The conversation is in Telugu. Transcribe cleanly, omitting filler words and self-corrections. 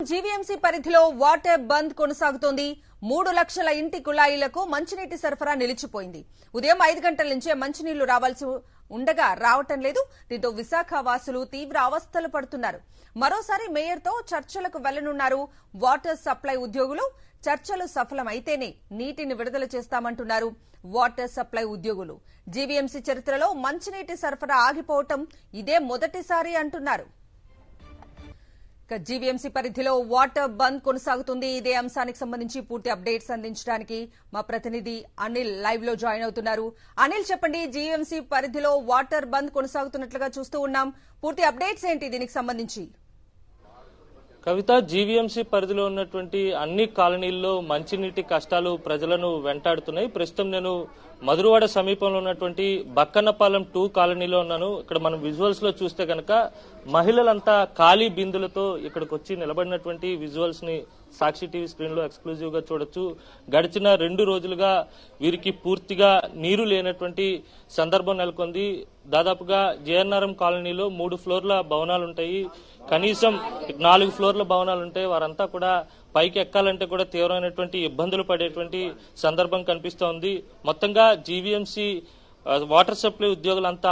జీవీఎంసీ పరిధిలో వాటర్ బంద్ కొనసాగుతోంది. 3 లక్షల ఇంటి కుళాయిలకు మంచినీటి సరఫరా నిలిచిపోయింది. ఉదయం 5 గంటల నుంచే మంచినీళ్లు రావాల్సి ఉండగా రావటం లేదు. దీంతో విశాఖ వాసులు తీవ్ర అవస్థలు పడుతున్నారు. మరోసారి మేయర్తో చర్చలకు వెళ్లనున్నారు వాటర్ సప్లై ఉద్యోగులు. చర్చలు సఫలమైతేనే నీటిని విడుదల చేస్తామంటున్నారు వాటర్ సప్లై ఉద్యోగులు. జీవీఎంసీ చరిత్రలో మంచినీటి సరఫరా ఆగిపోవటం ఇదే మొదటిసారి అంటున్నారు. జీవీఎంసీ పరిధిలో వాటర్ బంద్ కొనసాగుతుంది. ఇదే అంశానికి సంబంధించి పూర్తి అప్డేట్స్ అందించడానికి మా ప్రతినిధి అనిల్ లైవ్ లో జాయిన్ అవుతున్నారు. అనిల్, చెప్పండి, జీవీఎంసీ పరిధిలో వాటర్ బంద్ కొనసాగుతున్నట్లుగా చూస్తూ ఉన్నాం. పూర్తి అప్డేట్స్ ఏంటి దీనికి సంబంధించి? కవిత, జీవీఎంసీ పరిధిలో ఉన్నటువంటి అన్ని కాలనీల్లో మంచినీటి కష్టాలు ప్రజలను వెంటాడుతున్నాయి. ప్రస్తుతం నేను మధురవాడ సమీపంలో ఉన్నటువంటి బక్కన్నపాలెం 2 కాలనీలో ఉన్నాను. ఇక్కడ మనం విజువల్స్ లో చూస్తే కనుక మహిళలంతా ఖాళీ బిందులతో ఇక్కడికి వచ్చి నిలబడినటువంటి విజువల్స్ ని సాక్షి టీవీ స్క్రీన్ లో ఎక్స్క్లూజివ్ గా చూడొచ్చు. గడిచిన 2 రోజులుగా వీరికి పూర్తిగా నీరు లేనటువంటి సందర్భం నెలకొంది. దాదాపుగా జేఎన్ఆర్ఎం కాలనీలో 3 ఫ్లోర్ల భవనాలుంటాయి. కనీసం 4 ఫ్లోర్ల భవనాలుంటాయి. వారంతా కూడా పైకి ఎక్కాలంటే కూడా తీవ్రమైనటువంటి ఇబ్బందులు పడేటువంటి సందర్భం కనిపిస్తోంది. మొత్తంగా జీవీఎంసీ వాటర్ సప్లై ఉద్యోగులంతా